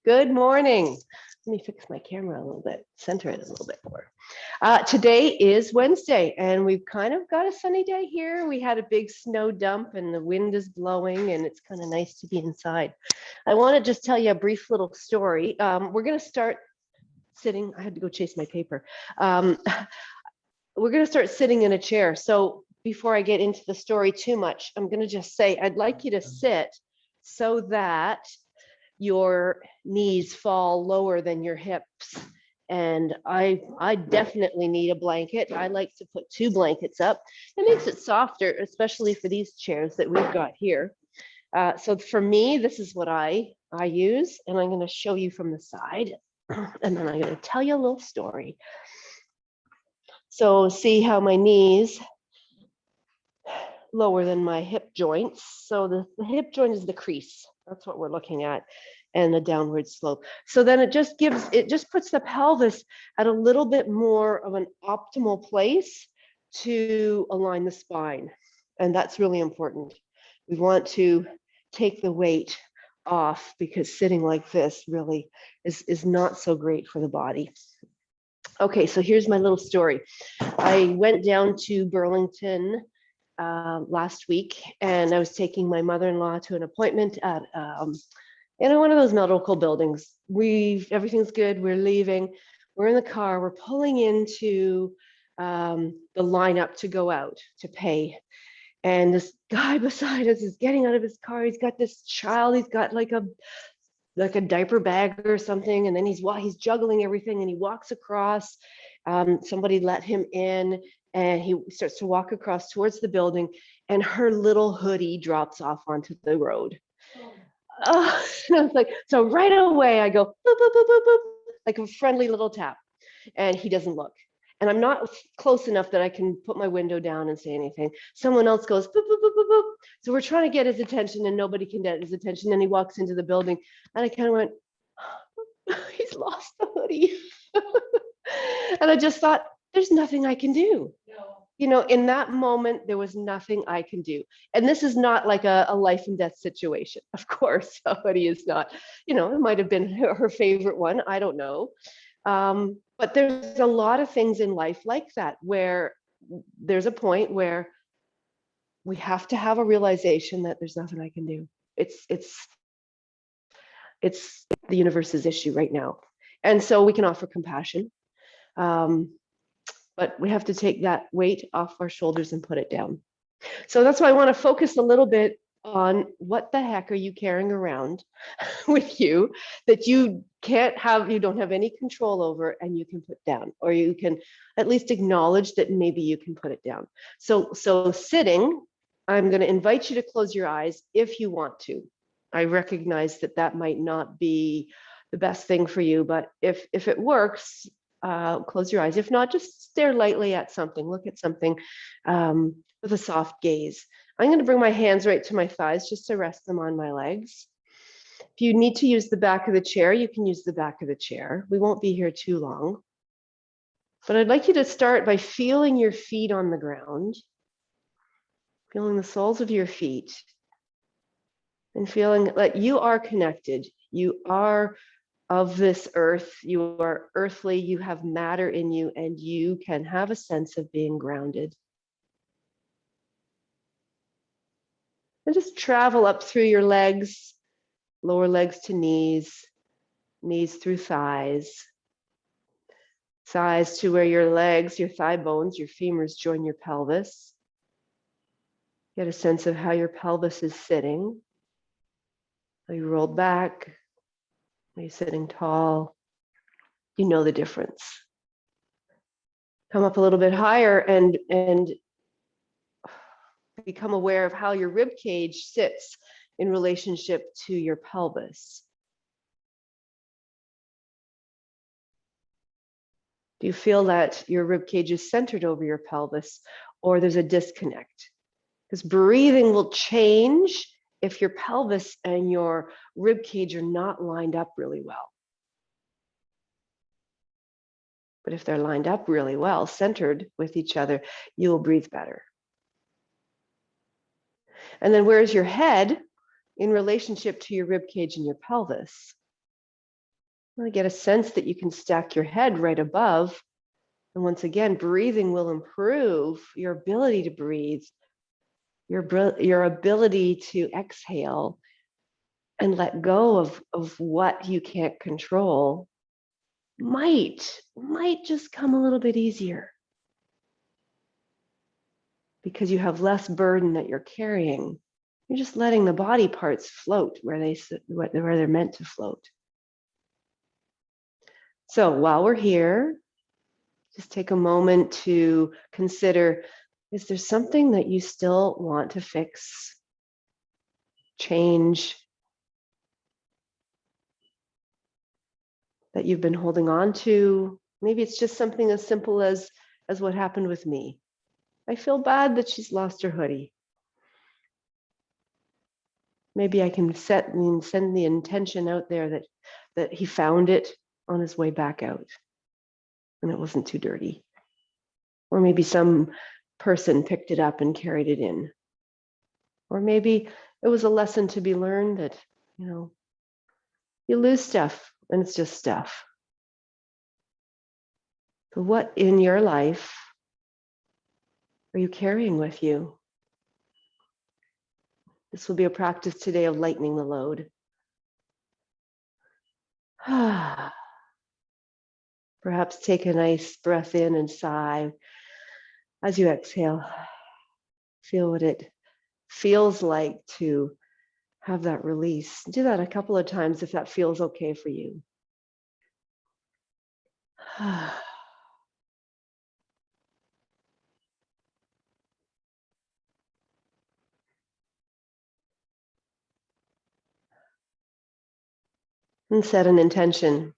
Good morning. Let me fix my camera a little bit, center it a little bit more. Today is Wednesday, and we've kind of got a sunny day here. We had a big snow dump, and the wind is blowing, and it's kind of nice to be inside. I want to just tell you a brief little story. We're going to start sitting. I had to go chase my paper. We're going to start sitting in a chair. So before I get into the story too much, I'm going to just say I'd like you to sit so that your knees fall lower than your hips. And I definitely need a blanket. I like to put 2 blankets up. It makes it softer, especially for these chairs that we've got here. So for me, this is what I use, and I'm going to show you from the side, and then I'm going to tell you a little story. So see how my knees lower than my hip joints. So the hip joint is the crease. That's what we're looking at, and the downward slope. So then it just puts the pelvis at a little bit more of an optimal place to align the spine. And that's really important. We want to take the weight off because sitting like this really is not so great for the body. Okay, so here's my little story. I went down to Burlington last week, and I was taking my mother-in-law to an appointment at one of those medical buildings. Everything's good. We're leaving. We're in the car. We're pulling into the lineup to go out to pay. And this guy beside us is getting out of his car. He's got this child. He's got like a diaper bag or something, and then he's juggling everything, and he walks across. Somebody let him in, and he starts to walk across towards the building, and her little hoodie drops off onto the road. Oh, I was like, so right away I go boop, boop, boop, boop, boop, like a friendly little tap, and he doesn't look. And I'm not close enough that I can put my window down and say anything. Someone else goes boop, boop, boop, boop, boop. So we're trying to get his attention, and nobody can get his attention. And he walks into the building, and I kind of went, he's lost the hoodie. And I just thought, there's nothing I can do. No. In that moment, there was nothing I can do. And this is not like a life and death situation. Of course, somebody is not, it might have been her favorite one. I don't know. But there's a lot of things in life like that, where there's a point where we have to have a realization that there's nothing I can do. It's the universe's issue right now. And so we can offer compassion. But we have to take that weight off our shoulders and put it down. So that's why I want to focus a little bit on what the heck are you carrying around with you that you don't have any control over, and you can put down, or you can at least acknowledge that maybe you can put it down. So sitting, I'm going to invite you to close your eyes if you want to. I recognize that might not be the best thing for you, but if it works, close your eyes. If not, just stare lightly at something, look at something with a soft gaze. I'm going to bring my hands right to my thighs just to rest them on my legs. If you need to use the back of the chair, you can use the back of the chair. We won't be here too long. But I'd like you to start by feeling your feet on the ground, feeling the soles of your feet, and feeling that you are connected. You are of this earth, you are earthly, you have matter in you, and you can have a sense of being grounded. And just travel up through your legs, lower legs to knees, knees through thighs, thighs to where your legs, your thigh bones, your femurs join your pelvis. Get a sense of how your pelvis is sitting. Are you rolled back? Are you sitting tall? You know the difference. Come up a little bit higher and become aware of how your rib cage sits in relationship to your pelvis. Do you feel that your rib cage is centered over your pelvis, or there's a disconnect? Because breathing will change if your pelvis and your rib cage are not lined up really well. But if they're lined up really well, centered with each other, you will breathe better. And then where's your head in relationship to your rib cage and your pelvis? I get a sense that you can stack your head right above. And once again, breathing will improve your ability to breathe, your ability to exhale and let go of what you can't control might just come a little bit easier because you have less burden that you're carrying. You're just letting the body parts float where they're meant to float. So while we're here, just take a moment to consider, is there something that you still want to fix, change, that you've been holding on to? Maybe it's just something as simple as what happened with me. I feel bad that she's lost her hoodie. Maybe I can send the intention out there that he found it on his way back out and it wasn't too dirty. Or maybe some person picked it up and carried it in. Or maybe it was a lesson to be learned that, you lose stuff and it's just stuff. So what in your life are you carrying with you? This will be a practice today of lightening the load. Perhaps take a nice breath in and sigh as you exhale. Feel what it feels like to have that release. Do that a couple of times if that feels okay for you. And set an intention.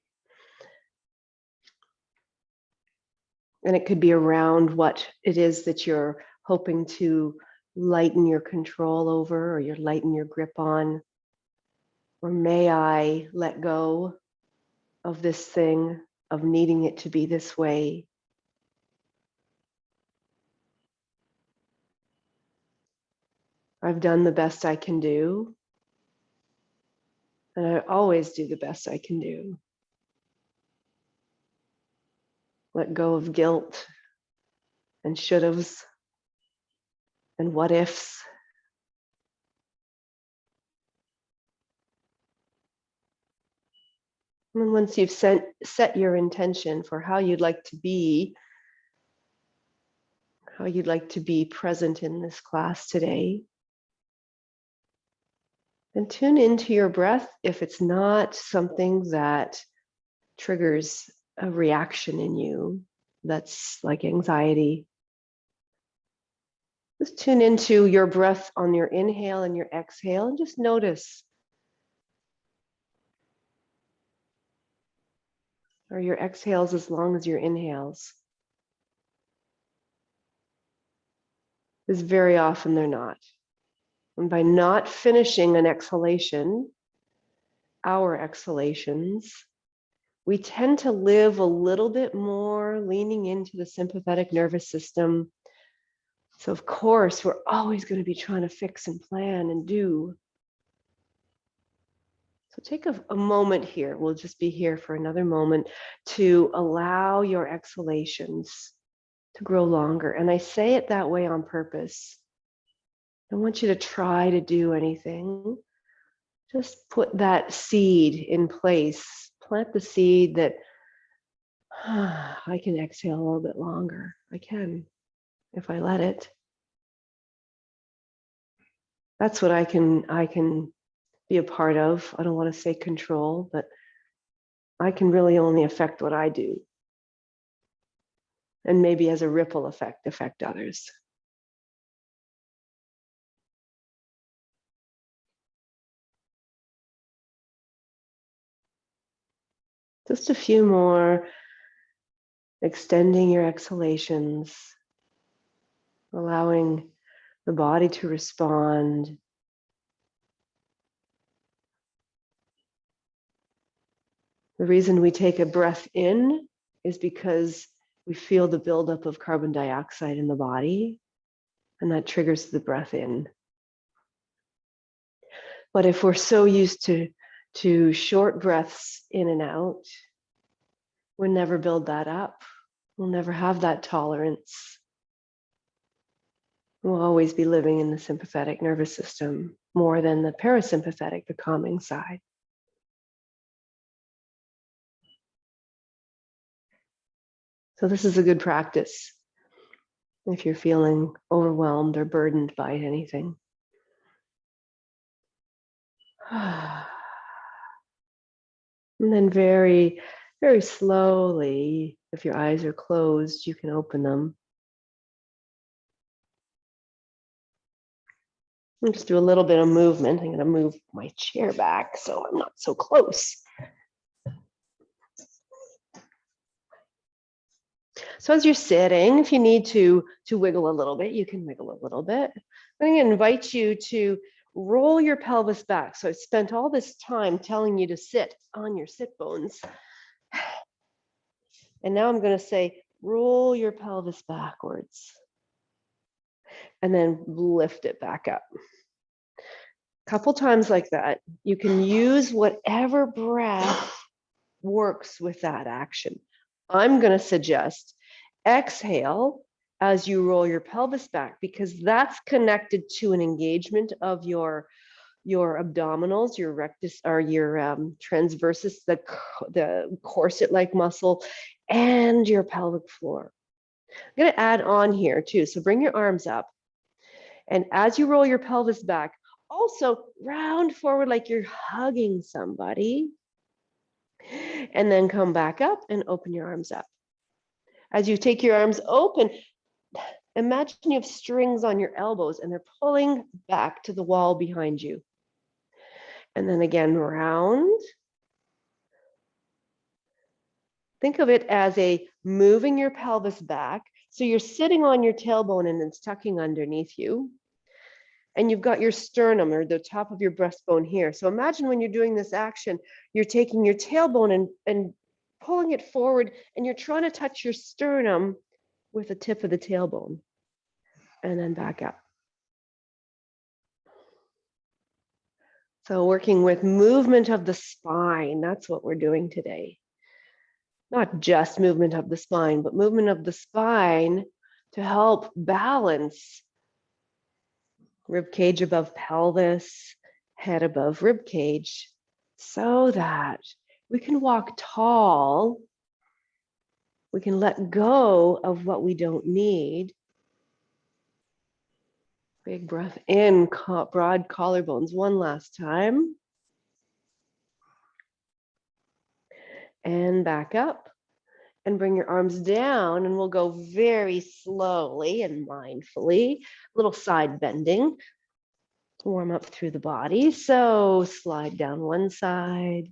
And it could be around what it is that you're hoping to lighten your control over or you lighten your grip on. Or may I let go of this thing, of needing it to be this way. I've done the best I can do. And I always do the best I can do. Let go of guilt and should-haves and what-ifs. And once you've set your intention for how you'd like to be present in this class today, then tune into your breath if it's not something that triggers a reaction in you that's like anxiety. Just tune into your breath on your inhale and your exhale and just notice. Are your exhales as long as your inhales? Because very often they're not. And by not finishing an exhalation, our exhalations, we tend to live a little bit more leaning into the sympathetic nervous system. So of course, we're always going to be trying to fix and plan and do. So take a moment here. We'll just be here for another moment to allow your exhalations to grow longer. And I say it that way on purpose. I don't want you to try to do anything. Just put that seed in place. Plant the seed that I can exhale a little bit longer. I can, if I let it. That's what I can be a part of. I don't want to say control, but I can really only affect what I do. And maybe as a ripple effect, affect others. Just a few more, extending your exhalations, allowing the body to respond. The reason we take a breath in is because we feel the buildup of carbon dioxide in the body, and that triggers the breath in. But if we're so used to to short breaths in and out. We'll never build that up. We'll never have that tolerance. We'll always be living in the sympathetic nervous system more than the parasympathetic, the calming side. So this is a good practice if you're feeling overwhelmed or burdened by anything. And then very, very slowly, if your eyes are closed, you can open them. And just do a little bit of movement. I'm going to move my chair back so I'm not so close. So as you're sitting, if you need to wiggle a little bit, you can wiggle a little bit. I'm going to invite you to roll your pelvis back. So I've spent all this time telling you to sit on your sit bones. And now I'm going to say, roll your pelvis backwards. And then lift it back up. A couple times like that. You can use whatever breath works with that action. I'm going to suggest exhale as you roll your pelvis back, because that's connected to an engagement of your abdominals, your rectus, or your transversus, the corset-like muscle, and your pelvic floor. I'm going to add on here too. So bring your arms up. And as you roll your pelvis back, also round forward like you're hugging somebody. And then come back up and open your arms up. As you take your arms open, imagine you have strings on your elbows and they're pulling back to the wall behind you. And then again, round. Think of it as a moving your pelvis back. So you're sitting on your tailbone and it's tucking underneath you. And you've got your sternum or the top of your breastbone here. So imagine when you're doing this action, you're taking your tailbone and pulling it forward, and you're trying to touch your sternum with the tip of the tailbone. And then back up. So working with movement of the spine, that's what we're doing today. Not just movement of the spine, but movement of the spine to help balance rib cage above pelvis, head above rib cage, so that we can walk tall, we can let go of what we don't need. Big breath in, broad collarbones. One last time. And back up. And bring your arms down, and we'll go very slowly and mindfully, a little side bending to warm up through the body. So slide down one side,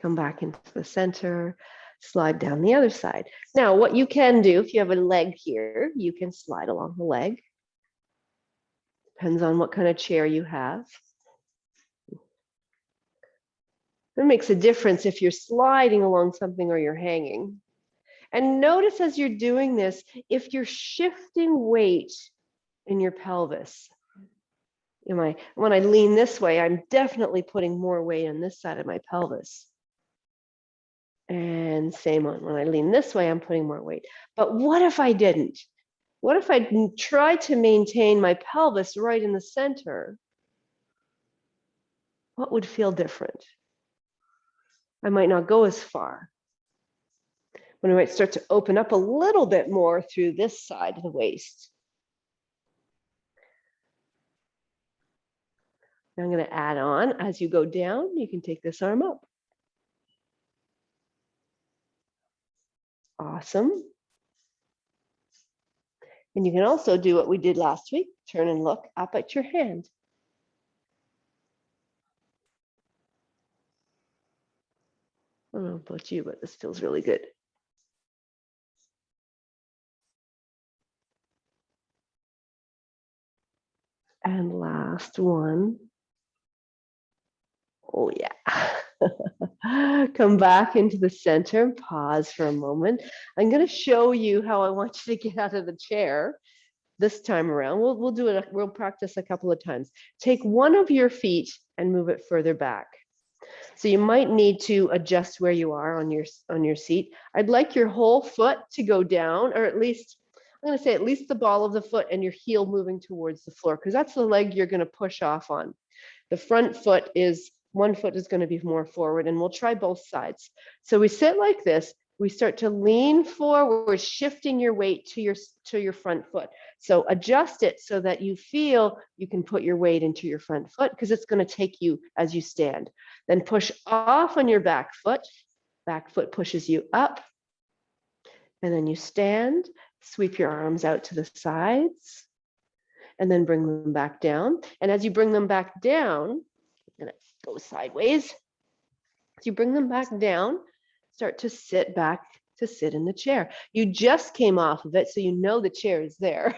come back into the center, slide down the other side. Now, what you can do, if you have a leg here, you can slide along the leg. Depends on what kind of chair you have. It makes a difference if you're sliding along something or you're hanging. And notice as you're doing this, if you're shifting weight in your pelvis. When I lean this way, I'm definitely putting more weight on this side of my pelvis. And same on when I lean this way, I'm putting more weight. But what if I didn't? What if I tried to maintain my pelvis right in the center? What would feel different? I might not go as far. When I might start to open up a little bit more through this side of the waist. Now I'm going to add on, as you go down, you can take this arm up. Awesome. And you can also do what we did last week, turn and look up at your hand. I don't know about you, but this feels really good. And last one. Oh yeah. Come back into the center, pause for a moment. I'm going to show you how I want you to get out of the chair this time around. We'll do it. We'll practice a couple of times. Take one of your feet and move it further back. So you might need to adjust where you are on your seat. I'd like your whole foot to go down, or at least, I'm going to say at least the ball of the foot and your heel moving towards the floor, because that's the leg you're going to push off on. The front foot is, one foot is going to be more forward, and we'll try both sides. So we sit like this. We start to lean forward, shifting your weight to your front foot. So adjust it so that you feel you can put your weight into your front foot, because it's going to take you as you stand. Then push off on your back foot. Back foot pushes you up. And then you stand, sweep your arms out to the sides, and then bring them back down. And as you bring them back down, I'm going to go sideways. As you bring them back down, start to sit back, to sit in the chair. You just came off of it, so you know the chair is there.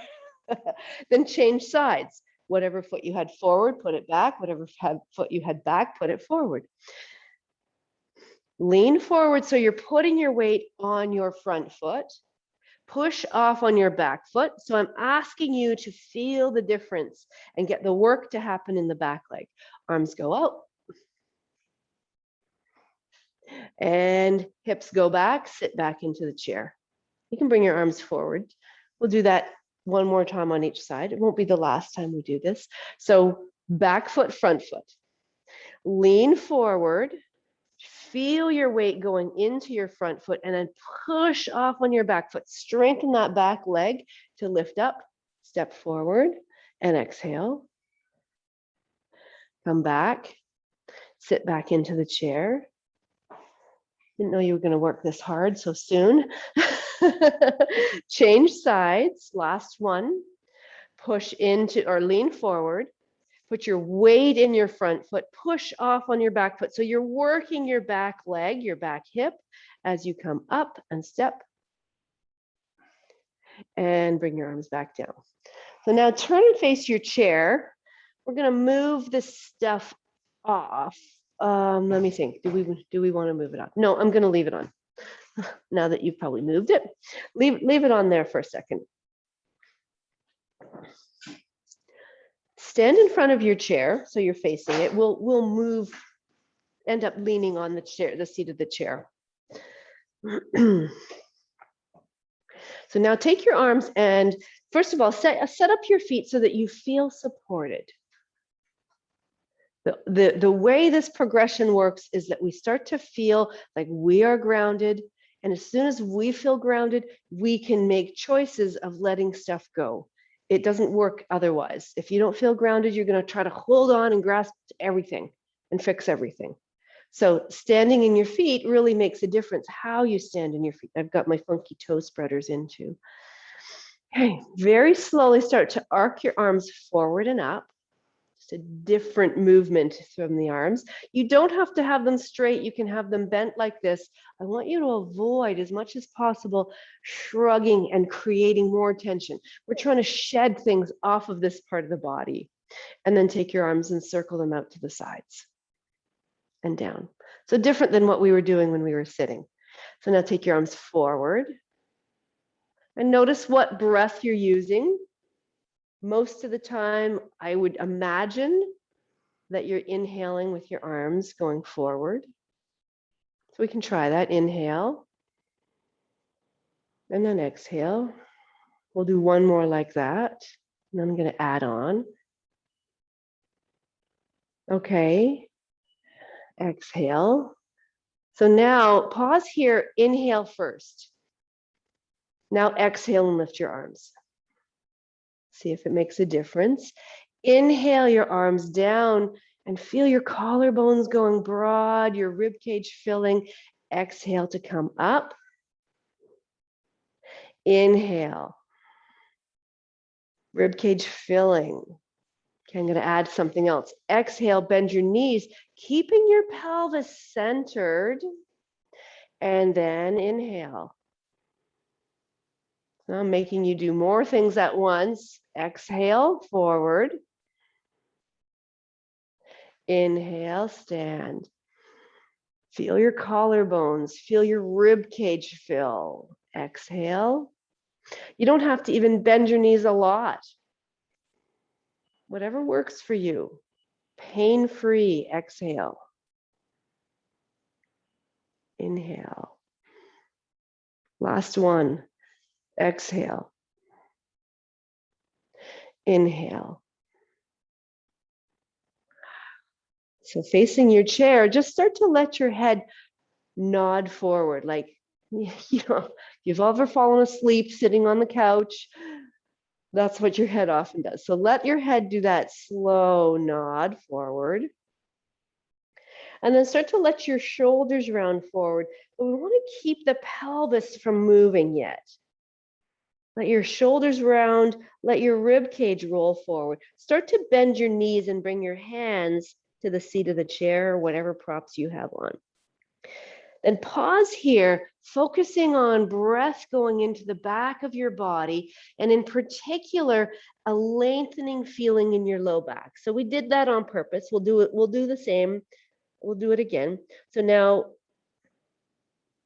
Then change sides. Whatever foot you had forward, put it back. Whatever foot you had back, put it forward. Lean forward so you're putting your weight on your front foot. Push off on your back foot. So I'm asking you to feel the difference and get the work to happen in the back leg. Arms go out. And hips go back, sit back into the chair. You can bring your arms forward. We'll do that one more time on each side. It won't be the last time we do this. So back foot, front foot. Lean forward. Feel your weight going into your front foot, and then push off on your back foot. Strengthen that back leg to lift up. Step forward and exhale. Come back. Sit back into the chair. Didn't know you were going to work this hard so soon. Change sides. Last one. Push into or lean forward. Put your weight in your front foot. Push off on your back foot. So you're working your back leg, your back hip as you come up and step. And bring your arms back down. So now turn and face your chair. We're going to move this stuff off. Let me think. Do we want to move it off? No, I'm going to leave it on. Now that you've probably moved it, leave it on there for a second. Stand in front of your chair so you're facing it. We'll move, end up leaning on the chair, the seat of the chair. So now take your arms and first of all, set up your feet so that you feel supported. The way this progression works is that we start to feel like we are grounded. And as soon as we feel grounded, we can make choices of letting stuff go. It doesn't work otherwise. If you don't feel grounded, you're going to try to hold on and grasp everything and fix everything. So standing in your feet really makes a difference how you stand in your feet. I've got my funky toe spreaders in too. Okay, very slowly start to arc your arms forward and up. Just a different movement from the arms. You don't have to have them straight. You can have them bent like this. I want you to avoid as much as possible shrugging and creating more tension. We're trying to shed things off of this part of the body. And then take your arms and circle them out to the sides and down. So different than what we were doing when we were sitting. So now take your arms forward and notice what breath you're using. Most of the time, I would imagine that you're inhaling with your arms going forward. So we can try that. Inhale. And then exhale. We'll do one more like that. And then I'm going to add on. Okay. Exhale. So now pause here. Inhale first. Now exhale and lift your arms. See if it makes a difference. Inhale your arms down and feel your collarbones going broad, your rib cage filling. Exhale to come up. Inhale. Rib cage filling. Okay, I'm going to add something else. Exhale, bend your knees, keeping your pelvis centered. And then inhale. So I'm making you do more things at once. Exhale, forward. Inhale, stand. Feel your collarbones, feel your rib cage fill. Exhale. You don't have to even bend your knees a lot. Whatever works for you. Pain-free, exhale. Inhale. Last one. Exhale. Inhale. So facing your chair, just start to let your head nod forward. Like, you've ever fallen asleep sitting on the couch. That's what your head often does. So let your head do that slow nod forward. And then start to let your shoulders round forward. But we want to keep the pelvis from moving yet. Let your shoulders round, let your rib cage roll forward. Start to bend your knees and bring your hands to the seat of the chair or whatever props you have on. Then pause here, focusing on breath going into the back of your body, and in particular, a lengthening feeling in your low back. So we did that on purpose. We'll do the same. We'll do it again. So now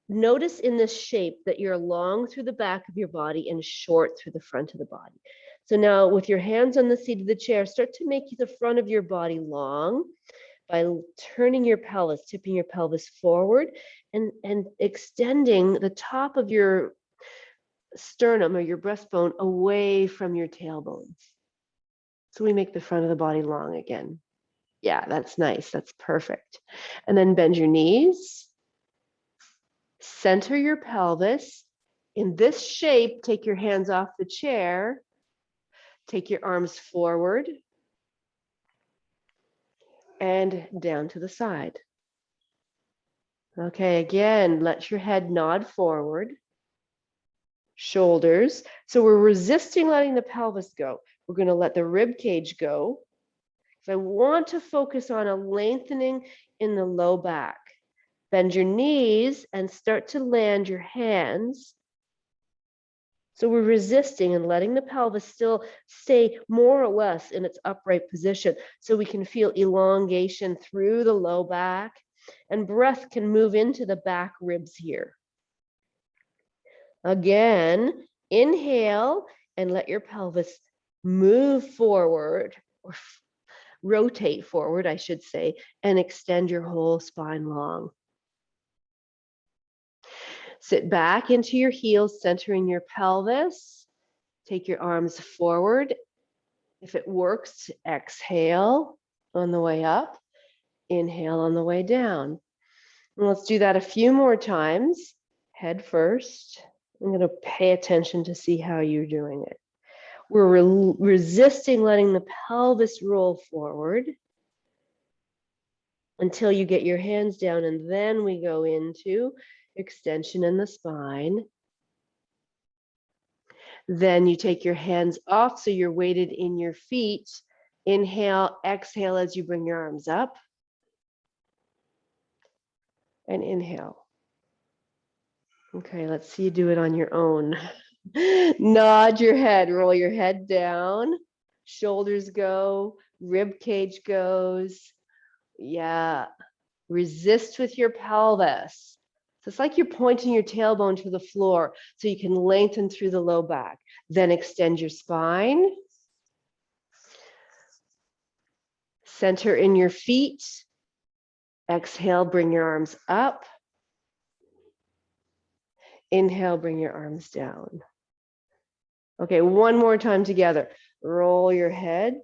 notice in this shape that you're long through the back of your body and short through the front of the body. So now with your hands on the seat of the chair, start to make the front of your body long by turning your pelvis, tipping your pelvis forward and extending the top of your sternum or your breastbone away from your tailbone. So we make the front of the body long again. Yeah, that's nice. That's perfect. And then bend your knees. Center your pelvis. In this shape, take your hands off the chair. Take your arms forward and down to the side. Okay, again, let your head nod forward. Shoulders. So we're resisting letting the pelvis go. We're going to let the rib cage go. So I want to focus on a lengthening in the low back. Bend your knees and start to land your hands. So we're resisting and letting the pelvis still stay more or less in its upright position so we can feel elongation through the low back, and breath can move into the back ribs here. Again, inhale and let your pelvis move forward, or rotate forward, I should say, and extend your whole spine long. Sit back into your heels, centering your pelvis. Take your arms forward. If it works, exhale on the way up, inhale on the way down. And let's do that a few more times. Head first. I'm going to pay attention to see how you're doing it. We're resisting letting the pelvis roll forward until you get your hands down, and then we go into extension in the spine. Then you take your hands off so you're weighted in your feet. Inhale, exhale as you bring your arms up. And inhale. Okay, let's see you do it on your own. Nod your head, roll your head down, shoulders go, rib cage goes. Yeah, resist with your pelvis. So it's like you're pointing your tailbone to the floor so you can lengthen through the low back. Then extend your spine. Center in your feet. Exhale, bring your arms up. Inhale, bring your arms down. Okay, one more time together. Roll your head.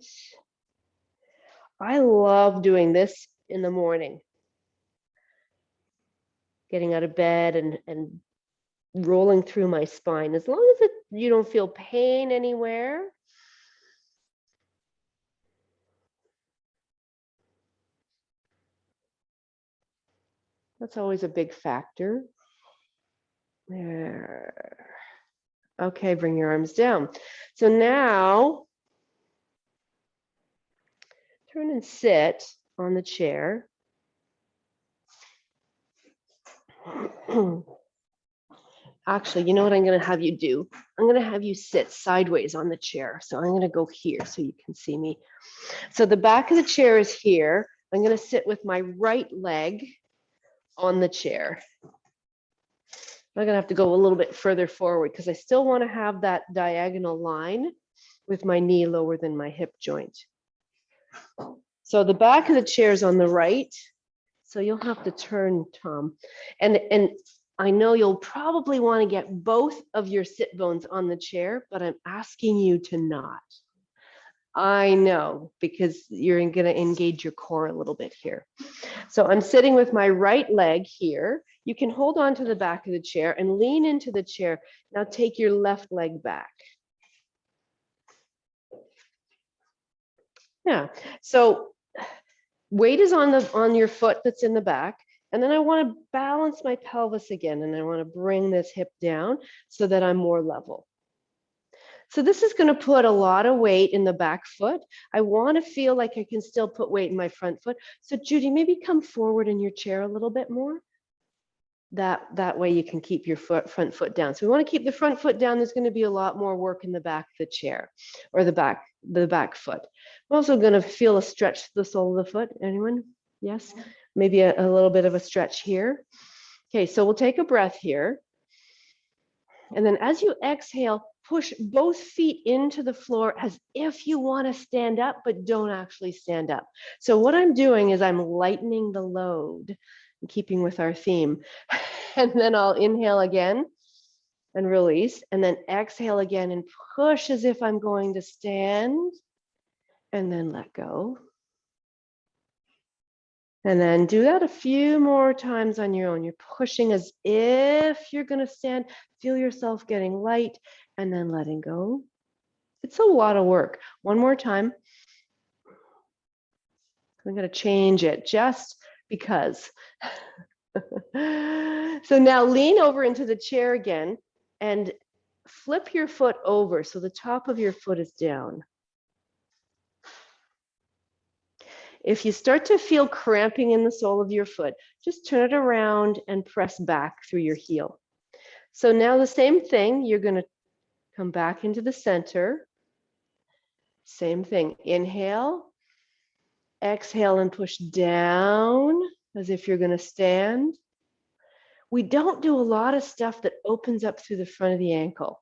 I love doing this in the morning. Getting out of bed and rolling through my spine. As long as you don't feel pain anywhere. That's always a big factor. There. Okay, bring your arms down. So now, turn and sit on the chair. Actually, you know what I'm going to have you do? I'm going to have you sit sideways on the chair. So I'm going to go here so you can see me. So the back of the chair is here. I'm going to sit with my right leg on the chair. I'm going to have to go a little bit further forward because I still want to have that diagonal line with my knee lower than my hip joint. So the back of the chair is on the right. So you'll have to turn, Tom. And I know you'll probably want to get both of your sit bones on the chair, but I'm asking you to not. I know, because you're going to engage your core a little bit here. So I'm sitting with my right leg here. You can hold on to the back of the chair and lean into the chair. Now take your left leg back. Yeah, so weight is on your foot that's in the back. And then I want to balance my pelvis again. And I want to bring this hip down so that I'm more level. So this is going to put a lot of weight in the back foot. I want to feel like I can still put weight in my front foot. So Judy, maybe come forward in your chair a little bit more. That way you can keep your front foot down. So we want to keep the front foot down. There's going to be a lot more work in the back of the chair or the back foot. I'm also going to feel a stretch to the sole of the foot. Anyone? Yes? Maybe a little bit of a stretch here. Okay, so we'll take a breath here. And then as you exhale, push both feet into the floor as if you want to stand up, but don't actually stand up. So what I'm doing is I'm lightening the load, in keeping with our theme. And then I'll inhale again and release, and then exhale again and push as if I'm going to stand, and then let go. And then do that a few more times on your own. You're pushing as if you're going to stand. Feel yourself getting light and then letting go. It's a lot of work. One more time. I'm going to change it just because. So now lean over into the chair again and flip your foot over so the top of your foot is down. If you start to feel cramping in the sole of your foot, just turn it around and press back through your heel. So now the same thing, you're going to come back into the center. Same thing, inhale, exhale and push down as if you're going to stand. We don't do a lot of stuff that opens up through the front of the ankle.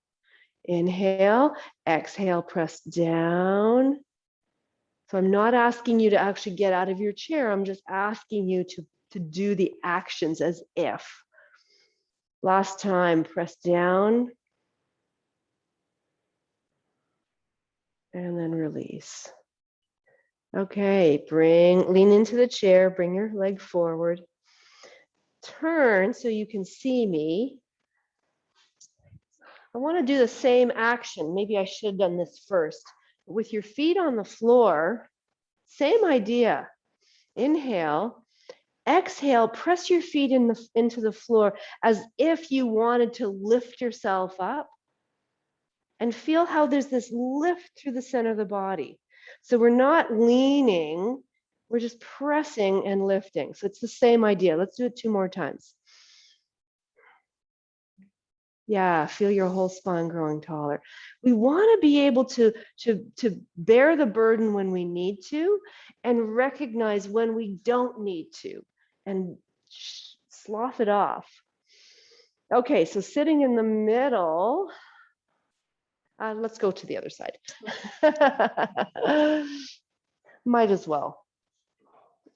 Inhale, exhale, press down. So I'm not asking you to actually get out of your chair. I'm just asking you to do the actions as if. Last time, press down. And then release. Okay, lean into the chair, bring your leg forward. Turn so you can see me. I want to do the same action. Maybe I should have done this first. With your feet on the floor, same idea. Inhale, exhale, press your feet into the floor as if you wanted to lift yourself up. And feel how there's this lift through the center of the body. So we're not leaning, we're just pressing and lifting. So it's the same idea. Let's do it 2 more times. Yeah, feel your whole spine growing taller. We want to be able to bear the burden when we need to and recognize when we don't need to and slough it off. Okay, so sitting in the middle, let's go to the other side. Might as well.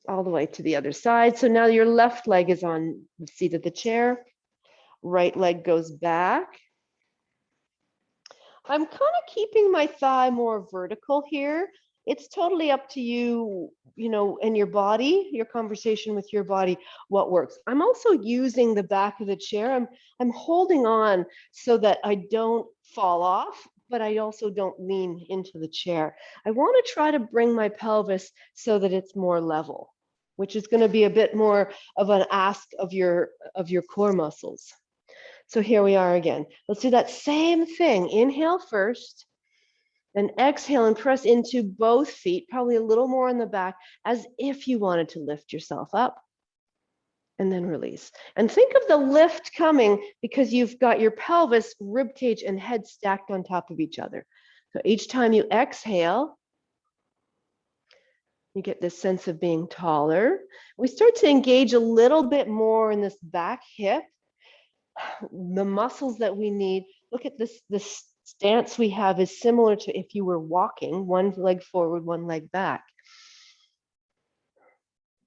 All the way to the other side. So now your left leg is on the seat of the chair. Right leg goes back. I'm kind of keeping my thigh more vertical here. It's totally up to you, and your body, your conversation with your body, what works. I'm also using the back of the chair. I'm holding on so that I don't fall off, but I also don't lean into the chair. I want to try to bring my pelvis so that it's more level, which is going to be a bit more of an ask of your core muscles. So here we are again. Let's do that same thing. Inhale first, then exhale and press into both feet, probably a little more on the back, as if you wanted to lift yourself up. And then release. And think of the lift coming because you've got your pelvis, rib cage, and head stacked on top of each other. So each time you exhale, you get this sense of being taller. We start to engage a little bit more in this back hip. The muscles that we need. Look at this stance we have is similar to if you were walking, one leg forward, one leg back.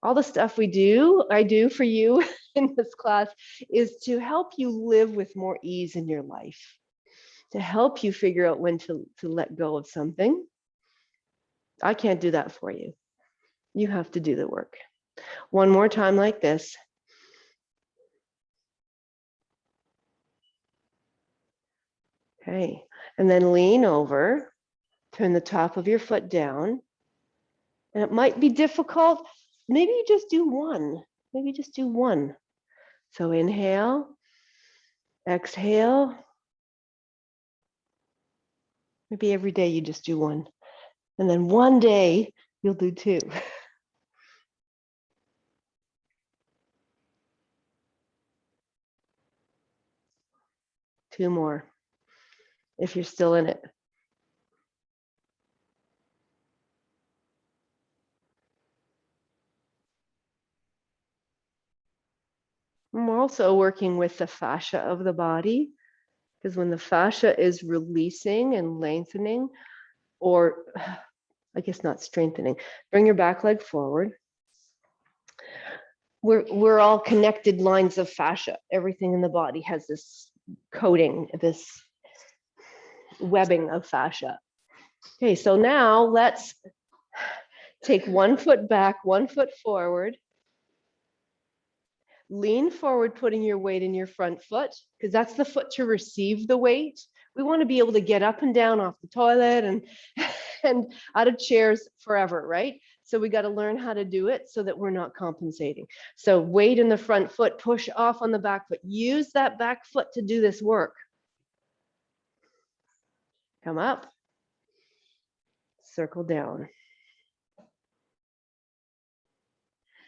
all the stuff I do for you in this class is to help you live with more ease in your life, to help you figure out when to let go of something. I can't do that for you. You have to do the work. One more time like this. Okay, and then lean over, turn the top of your foot down. And it might be difficult. Maybe you just do one. Maybe just do one. So inhale, exhale. Maybe every day you just do one. And then one day you'll do two. Two more, if you're still in it. I'm also working with the fascia of the body, because when the fascia is releasing and lengthening, or I guess not strengthening, bring your back leg forward. We're all connected lines of fascia. Everything in the body has this coating, this webbing of fascia. Okay, so now let's take 1 foot back, 1 foot forward. Lean forward, putting your weight in your front foot, because that's the foot to receive the weight. We want to be able to get up and down off the toilet and out of chairs forever, right? So we got to learn how to do it so that we're not compensating. So weight in the front foot, push off on the back foot. Use that back foot to do this work. Come up, circle down.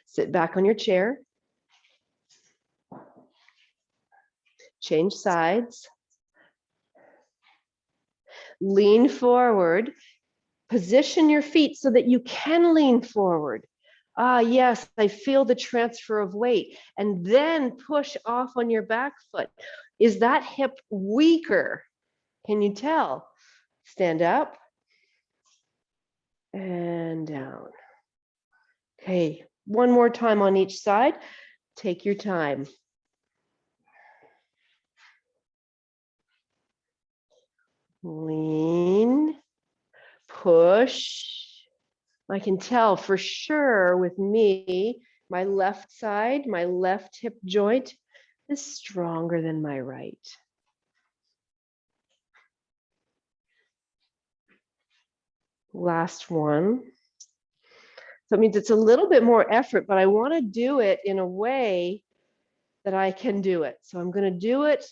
Sit back on your chair. Change sides. Lean forward. Position your feet so that you can lean forward. Ah, yes, I feel the transfer of weight. And then push off on your back foot. Is that hip weaker? Can you tell? Stand up and down. Okay, one more time on each side. Take your time. Lean, push. I can tell for sure with me, my left side, my left hip joint is stronger than my right. Last one. So it means it's a little bit more effort, but I want to do it in a way that I can do it. So I'm going to do it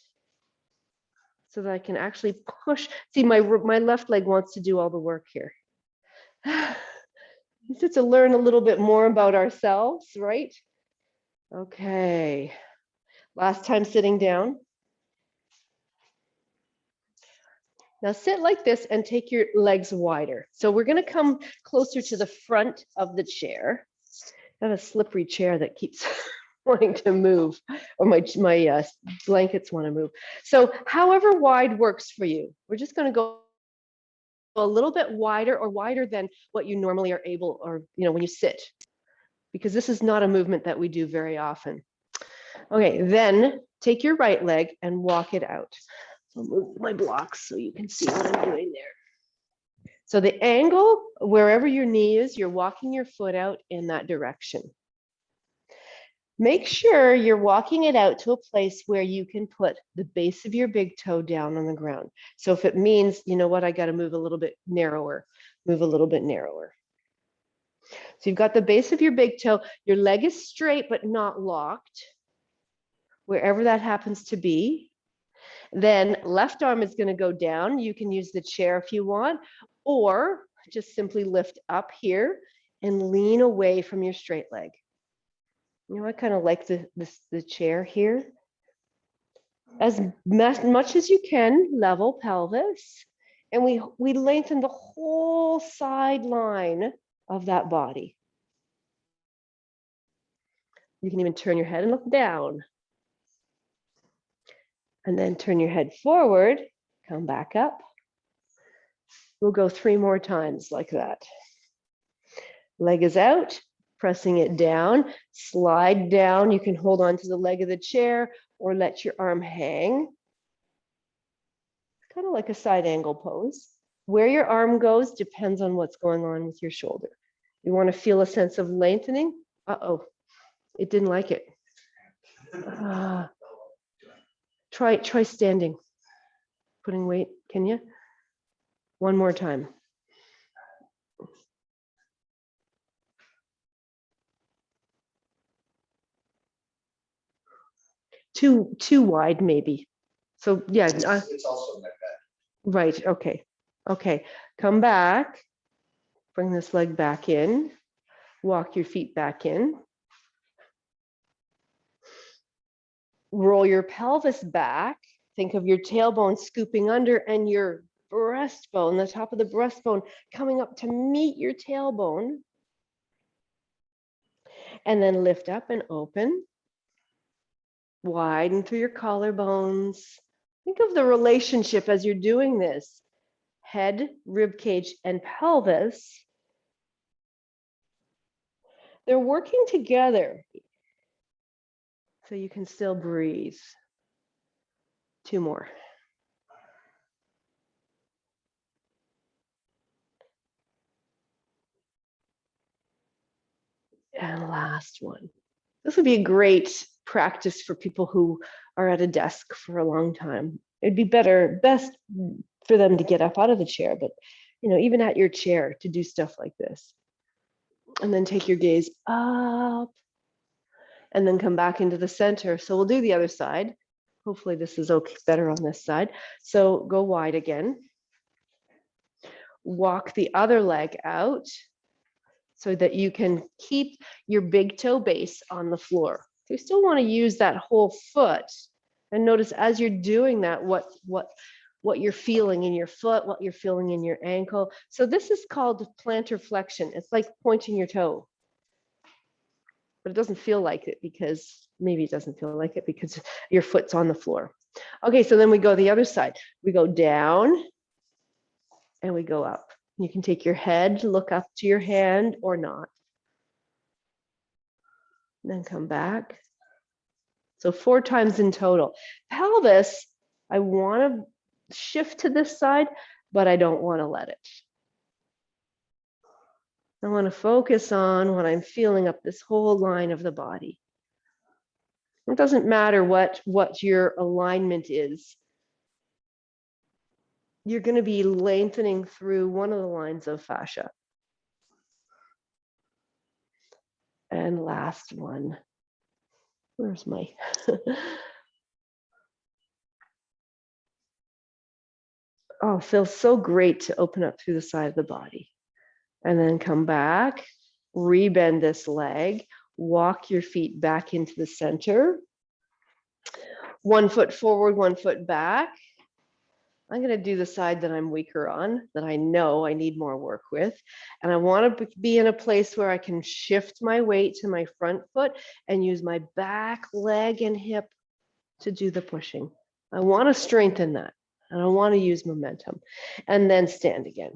so that I can actually push. See, my left leg wants to do all the work here. Just to learn a little bit more about ourselves, right? Okay. Last time sitting down. Now sit like this and take your legs wider. So we're going to come closer to the front of the chair. I have a slippery chair that keeps wanting to move, or my blankets want to move. So however wide works for you. We're just going to go a little bit wider, or wider than what you normally are able, or when you sit, because this is not a movement that we do very often. Okay, then take your right leg and walk it out. I'll move my blocks so you can see what I'm doing there. So the angle, wherever your knee is, you're walking your foot out in that direction. Make sure you're walking it out to a place where you can put the base of your big toe down on the ground. So if it means, you know what, I got to move a little bit narrower, move a little bit narrower. So you've got the base of your big toe, your leg is straight but not locked, wherever that happens to be. Then left arm is going to go down. You can use the chair if you want, or just simply lift up here and lean away from your straight leg. I kind of like the chair here. As much as you can, level pelvis. And we lengthen the whole sideline of that body. You can even turn your head and look down. And then turn your head forward, come back up. We'll go 3 more times like that. Leg is out, Pressing it down, slide down. You can hold on to the leg of the chair or let your arm hang. Kind of like a side angle pose. Where your arm goes depends on what's going on with your shoulder. You want to feel a sense of lengthening. Uh-oh, it didn't like it. Try standing. Putting weight, can you? One more time. Too wide, maybe. So yeah. It's also like that. Right, okay. Okay, come back. Bring this leg back in. Walk your feet back in. Roll your pelvis back. Think of your tailbone scooping under and your breastbone, the top of the breastbone, coming up to meet your tailbone. And then lift up and open. Widen through your collarbones. Think of the relationship as you're doing this. Head, rib cage, and pelvis. They're working together so you can still breathe. 2 more. And last one. This would be a great practice for people who are at a desk for a long time. It'd be best for them to get up out of the chair, but even at your chair to do stuff like this. And then take your gaze up and then come back into the center. So we'll do the other side. Hopefully this is okay, better on this side. So go wide again. Walk the other leg out so that you can keep your big toe base on the floor. So you still want to use that whole foot. And notice as you're doing that, what you're feeling in your foot, what you're feeling in your ankle. So this is called plantar flexion. It's like pointing your toe. But it doesn't feel like it because maybe it doesn't feel like it because your foot's on the floor. Okay, so then we go the other side. We go down and we go up. You can take your head, look up to your hand or not. Then come back. So 4 times in total. Pelvis, I want to shift to this side, but I don't want to let it. I want to focus on what I'm feeling up this whole line of the body. It doesn't matter what your alignment is. You're going to be lengthening through one of the lines of fascia. And last one. Where's my... Oh, it feels so great to open up through the side of the body. And then come back, rebend this leg, walk your feet back into the center. 1 foot forward, 1 foot back. I'm going to do the side that I'm weaker on, that I know I need more work with. And I want to be in a place where I can shift my weight to my front foot and use my back leg and hip to do the pushing. I want to strengthen that. And I want to use momentum. And then stand again.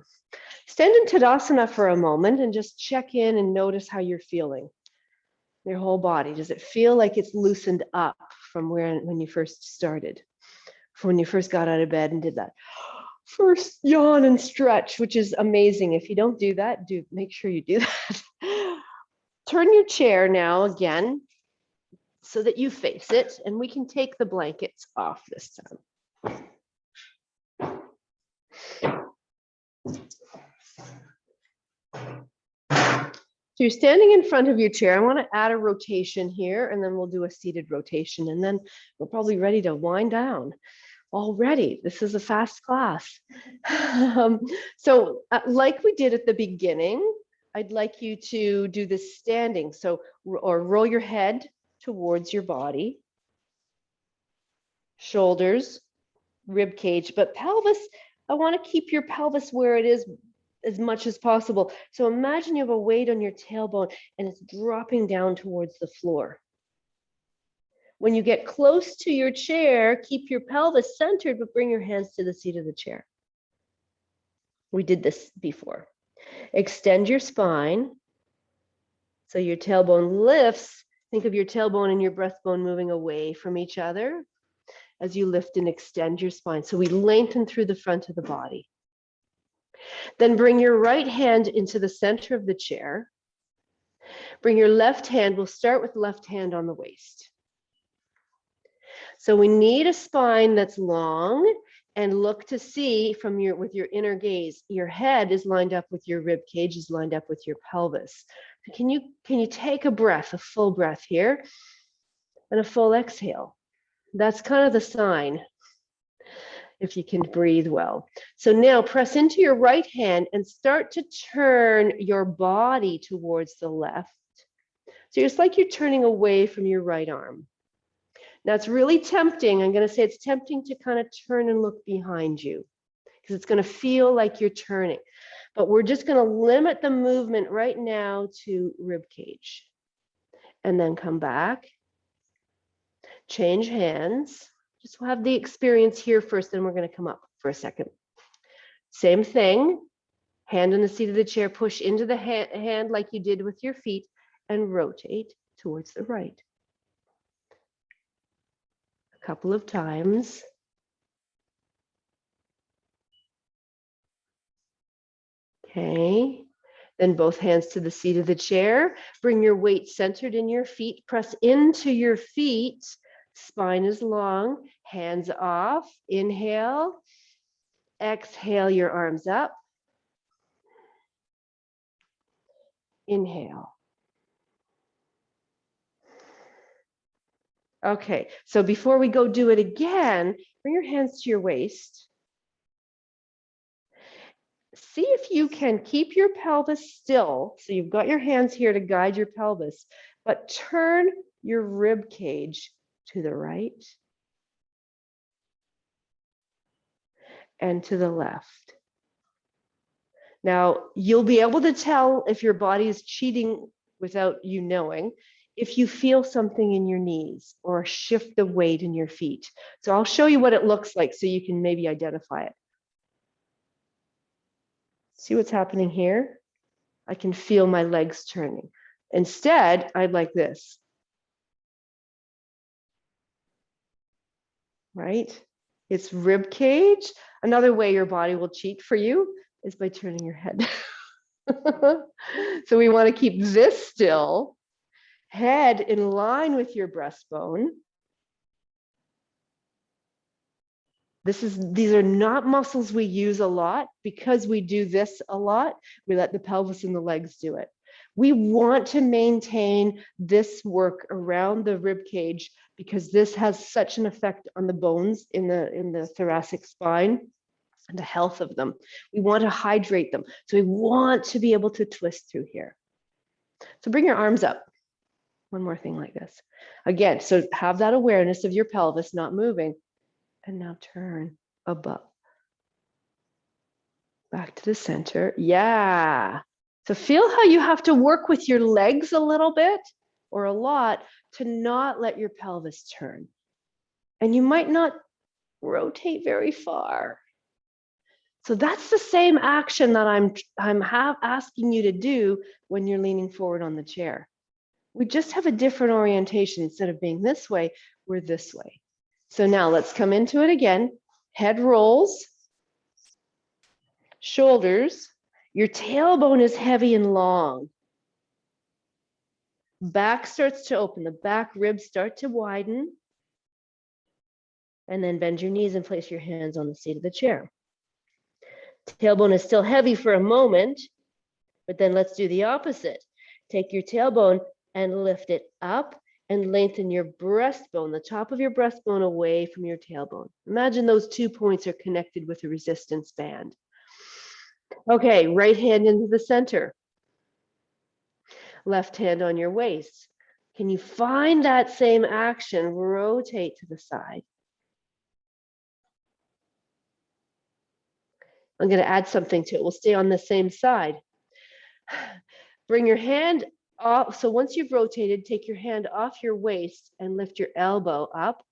Stand in Tadasana for a moment and just check in and notice how you're feeling. Your whole body. Does it feel like it's loosened up from when you first started? From when you first got out of bed and did that first yawn and stretch, which is amazing. If you don't do that, make sure you do that. Turn your chair now again so that you face it, and we can take the blankets off this time. So you're standing in front of your chair. I want to add a rotation here, and then we'll do a seated rotation, and then we're probably ready to wind down. Already, this is a fast class. So like we did at the beginning, I'd like you to do this standing. So, or roll your head towards your body, shoulders, rib cage, but pelvis, I want to keep your pelvis where it is as much as possible. So imagine you have a weight on your tailbone and it's dropping down towards the floor. When you get close to your chair, keep your pelvis centered, but bring your hands to the seat of the chair. We did this before. Extend your spine. So your tailbone lifts. Think of your tailbone and your breastbone moving away from each other as you lift and extend your spine. So we lengthen through the front of the body. Then bring your right hand into the center of the chair. Bring your left hand, we'll start with left hand on the waist. So we need a spine that's long, and look to see with your inner gaze, your head is lined up with your rib cage, is lined up with your pelvis. Can you take a breath, a full breath here, and a full exhale? That's kind of the sign, if you can breathe well. So now press into your right hand and start to turn your body towards the left. So it's like you're turning away from your right arm. Now it's really tempting. I'm going to say it's tempting to kind of turn and look behind you because it's going to feel like you're turning. But we're just going to limit the movement right now to rib cage. And then come back. Change hands. Just have the experience here first, then we're going to come up for a second. Same thing. Hand on the seat of the chair. Push into the hand like you did with your feet and rotate towards the right. A couple of times. Okay. Then both hands to the seat of the chair. Bring your weight centered in your feet. Press into your feet. Spine is long. Hands off. Inhale. Exhale your arms up. Inhale. Okay, so before we go do it again, bring your hands to your waist. See if you can keep your pelvis still. So you've got your hands here to guide your pelvis, but turn your rib cage to the right and to the left. Now, you'll be able to tell if your body is cheating without you knowing, if you feel something in your knees or a shift of weight in your feet. So I'll show you what it looks like so you can maybe identify it. See what's happening here? I can feel my legs turning. Instead, I'd like this. Right? It's rib cage. Another way your body will cheat for you is by turning your head. So we want to keep this still. Head in line with your breastbone. These are not muscles we use a lot. Because we do this a lot, we let the pelvis and the legs do it. We want to maintain this work around the rib cage because this has such an effect on the bones in the thoracic spine and the health of them. We want to hydrate them. So we want to be able to twist through here. So bring your arms up. One more thing like this. Again, so have that awareness of your pelvis not moving. And now turn above. Back to the center. Yeah. So feel how you have to work with your legs a little bit or a lot to not let your pelvis turn. And you might not rotate very far. So that's the same action that I'm asking you to do when you're leaning forward on the chair. We just have a different orientation. Instead of being this way, we're this way. So now let's come into it again. Head rolls, shoulders. Your tailbone is heavy and long. Back starts to open. The back ribs start to widen. And then bend your knees and place your hands on the seat of the chair. Tailbone is still heavy for a moment, but then let's do the opposite. Take your tailbone and lift it up and lengthen your breastbone, the top of your breastbone away from your tailbone. Imagine those 2 points are connected with a resistance band. Okay, right hand into the center. Left hand on your waist. Can you find that same action? Rotate to the side. I'm going to add something to it. We'll stay on the same side. Bring your hand off. So once you've rotated, take your hand off your waist and lift your elbow up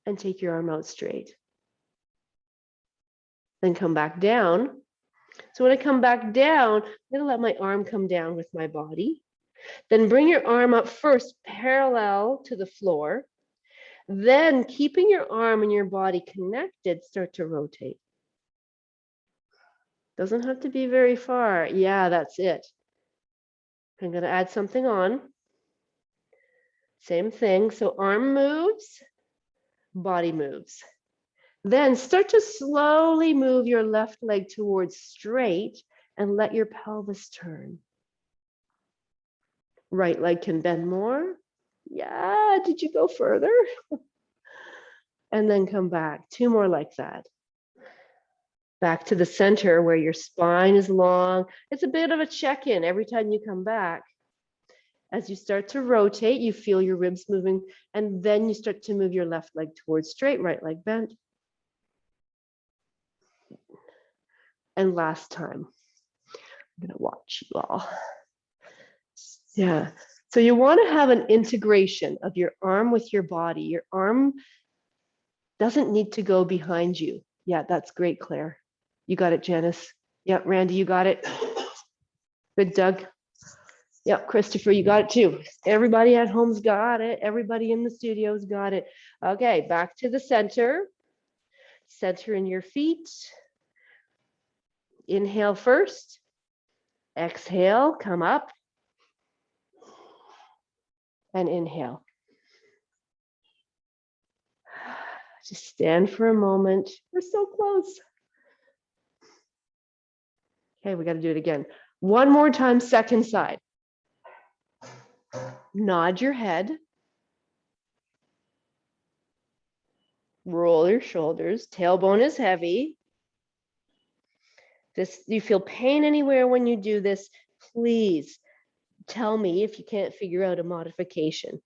and take your arm out straight. Then come back down. So when I come back down, I'm going to let my arm come down with my body. Then bring your arm up first, parallel to the floor. Then, keeping your arm and your body connected, start to rotate. Doesn't have to be very far. Yeah, that's it. I'm going to add something on. Same thing. So arm moves, body moves. Then start to slowly move your left leg towards straight and let your pelvis turn. Right leg can bend more. Yeah, did you go further? And then come back. 2 more like that. Back to the center where your spine is long. It's a bit of a check-in every time you come back. As you start to rotate, you feel your ribs moving, and then you start to move your left leg towards straight, right leg bent. And last time, I'm gonna watch you all. Yeah, so you wanna have an integration of your arm with your body. Your arm doesn't need to go behind you. Yeah, that's great, Claire. You got it, Janice. Yeah, Randy, you got it. Good, Doug. Yep, Christopher, you got it too. Everybody at home's got it. Everybody in the studio's got it. Okay, back to the center. Center in your feet. Inhale first. Exhale, come up. And inhale. Just stand for a moment. We're so close. Okay, we got to do it again. One more time, second side. Nod your head. Roll your shoulders. Tailbone is heavy. You feel pain anywhere when you do this, please tell me if you can't figure out a modification.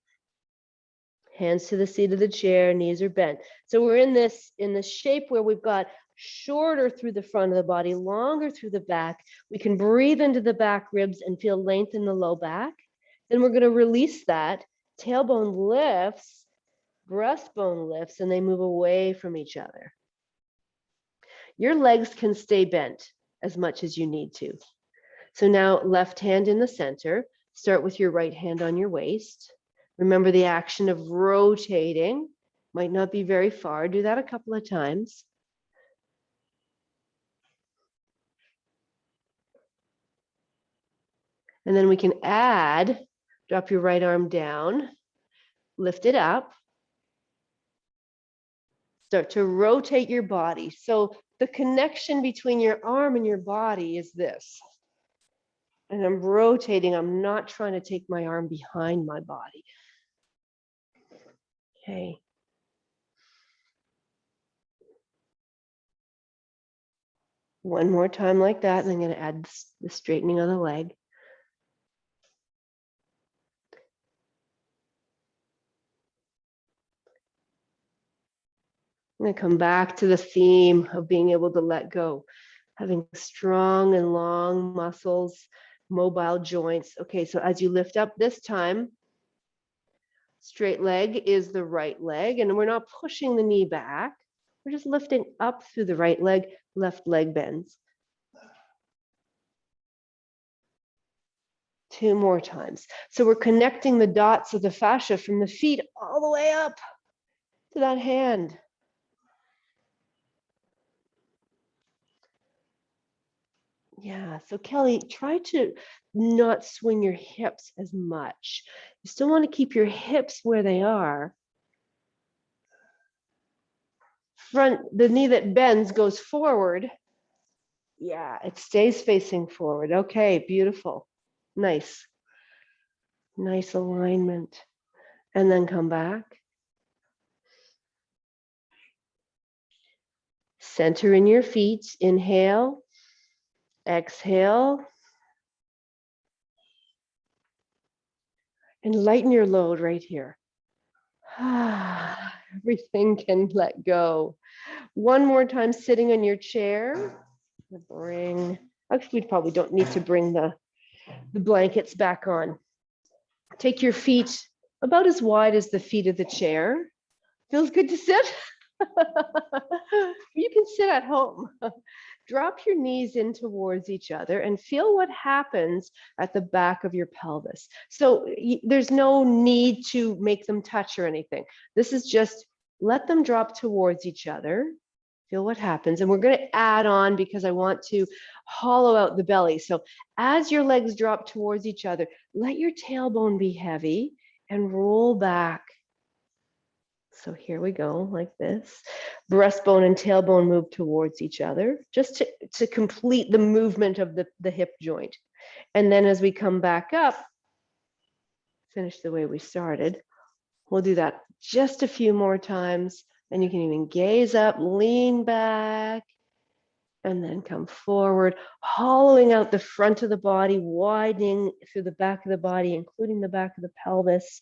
Hands to the seat of the chair, knees are bent. So we're in this shape where we've got shorter through the front of the body, longer through the back. We can breathe into the back ribs and feel length in the low back. Then we're going to release that. Tailbone lifts, breastbone lifts, and they move away from each other. Your legs can stay bent as much as you need to. So now left hand in the center. Start with your right hand on your waist. Remember the action of rotating. Might not be very far. Do that a couple of times. And then we can add, drop your right arm down, lift it up. Start to rotate your body. So the connection between your arm and your body is this. And I'm rotating. I'm not trying to take my arm behind my body. Okay. One more time like that, and I'm going to add the straightening of the leg. I'm going to come back to the theme of being able to let go, having strong and long muscles, mobile joints. Okay, so as you lift up this time, straight leg is the right leg, and we're not pushing the knee back. We're just lifting up through the right leg, left leg bends. 2 more times. So we're connecting the dots of the fascia from the feet all the way up to that hand. Yeah, so Kelly, try to not swing your hips as much. You still want to keep your hips where they are. The knee that bends goes forward. Yeah, it stays facing forward. Okay, beautiful. Nice. Nice alignment. And then come back. Center in your feet. Inhale. Exhale. And lighten your load right here. Everything can let go. One more time, sitting in your chair. Actually, we probably don't need to bring the blankets back on. Take your feet about as wide as the feet of the chair. Feels good to sit? You can sit at home. drop your knees in towards each other and feel what happens at the back of your pelvis. So there's no need to make them touch or anything. This is just let them drop towards each other. Feel what happens. And we're going to add on because I want to hollow out the belly. So as your legs drop towards each other, let your tailbone be heavy and roll back. So here we go, like this. Breastbone and tailbone move towards each other, just to complete the movement of the hip joint. And then as we come back up, finish the way we started. We'll do that just a few more times. And you can even gaze up, lean back, and then come forward, hollowing out the front of the body, widening through the back of the body, including the back of the pelvis.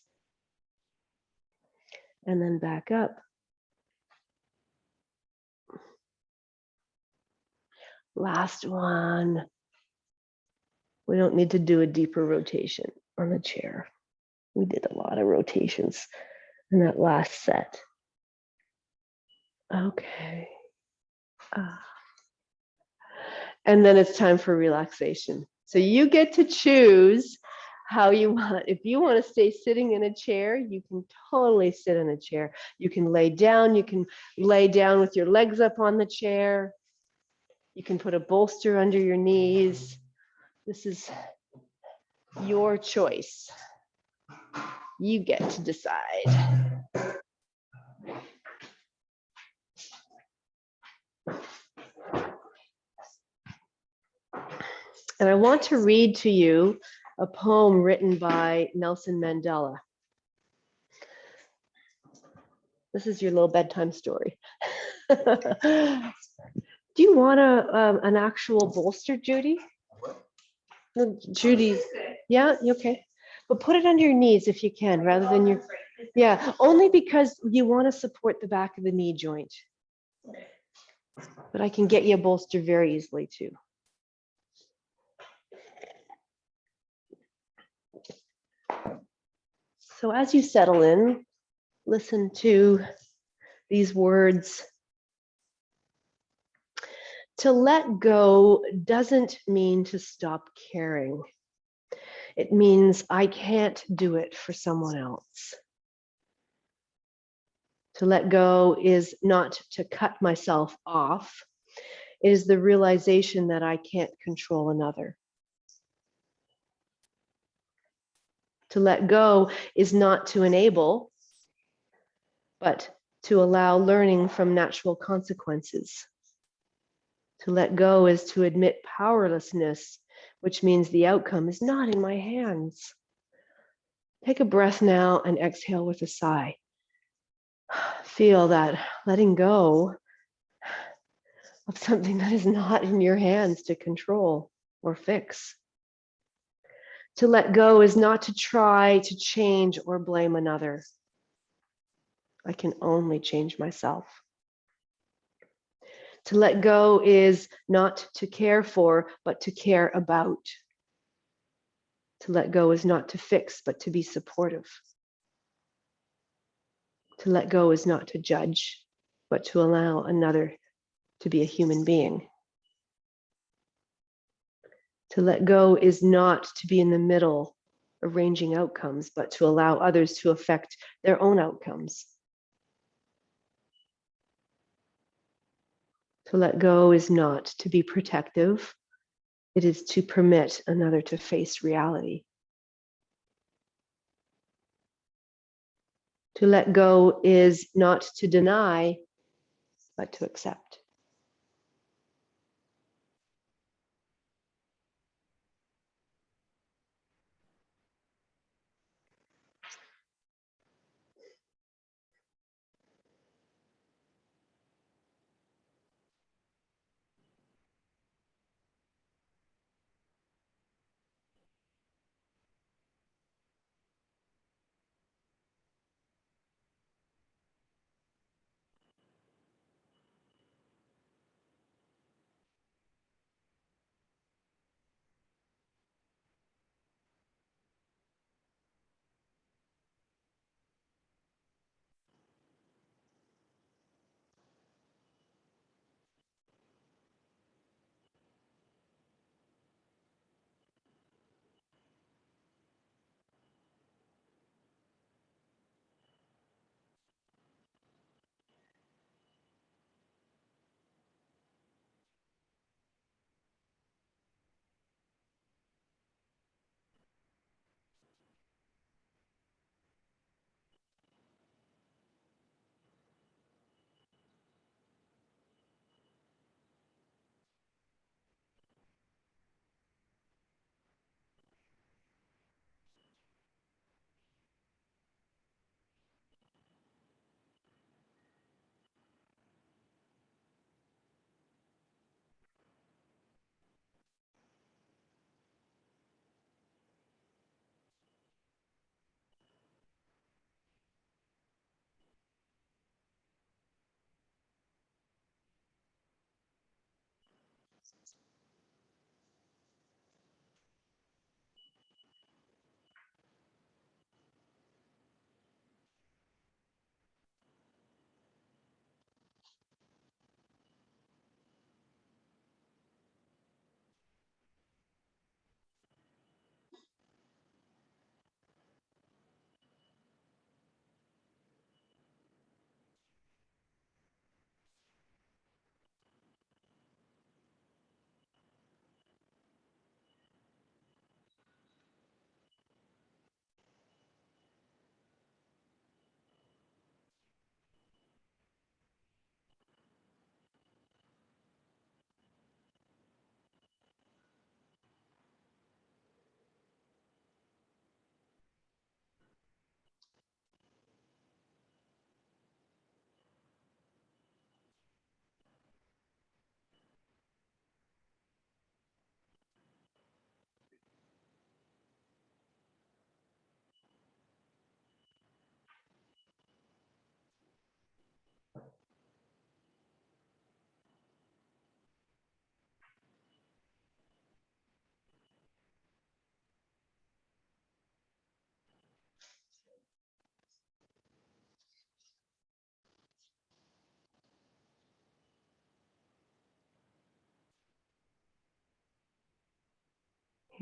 And then back up. Last one. We don't need to do a deeper rotation on the chair. We did a lot of rotations in that last set. Okay. And then it's time for relaxation. So you get to choose how you want. If you want to stay sitting in a chair, you can totally sit in a chair. You can lay down. You can lay down with your legs up on the chair. You can put a bolster under your knees. This is your choice. You get to decide. And I want to read to you a poem written by Nelson Mandela. This is your little bedtime story. Do you want an actual bolster, Judy? No, Judy, yeah, okay. But put it under your knees if you can, rather than your, yeah, only because you want to support the back of the knee joint. But I can get you a bolster very easily too. So as you settle in, listen to these words. To let go doesn't mean to stop caring. It means I can't do it for someone else. To let go is not to cut myself off. It is the realization that I can't control another. To let go is not to enable, but to allow learning from natural consequences. To let go is to admit powerlessness, which means the outcome is not in my hands. Take a breath now and exhale with a sigh. Feel that letting go of something that is not in your hands to control or fix. To let go is not to try to change or blame another. I can only change myself. To let go is not to care for, but to care about. To let go is not to fix, but to be supportive. To let go is not to judge, but to allow another to be a human being. To let go is not to be in the middle, arranging outcomes, but to allow others to affect their own outcomes. To let go is not to be protective. It is to permit another to face reality. To let go is not to deny, but to accept.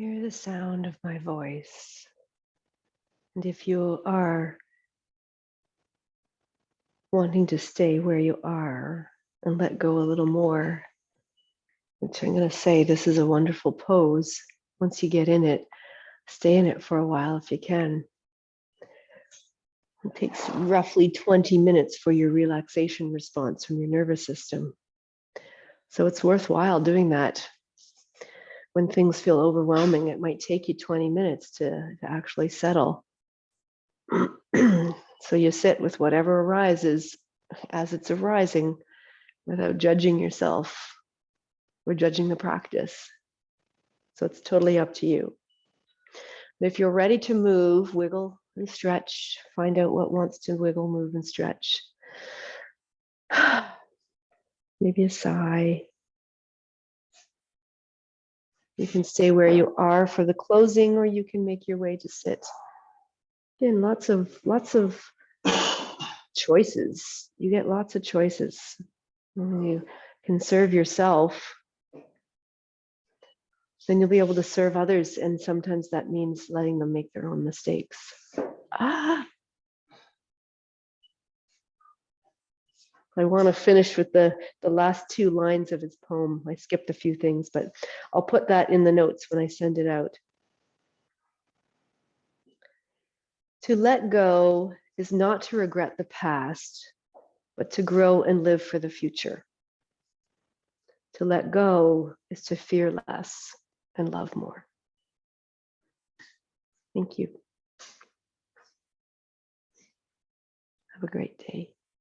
Hear the sound of my voice. And if you are wanting to stay where you are and let go a little more, which I'm going to say this is a wonderful pose. Once you get in it, stay in it for a while if you can. It takes roughly 20 minutes for your relaxation response from your nervous system. So it's worthwhile doing that. When things feel overwhelming, it might take you 20 minutes to actually settle. So you sit with whatever arises as it's arising without judging yourself or judging the practice. So it's totally up to you. But if you're ready to move, wiggle and stretch. Find out what wants to wiggle, move, and stretch. Maybe a sigh. You can stay where you are for the closing, or you can make your way to sit. Again, lots of choices. You get lots of choices. You can serve yourself, then you'll be able to serve others, and sometimes that means letting them make their own mistakes. I want to finish with the last two lines of his poem. I skipped a few things, but I'll put that in the notes when I send it out. To let go is not to regret the past, but to grow and live for the future. To let go is to fear less and love more. Thank you. Have a great day.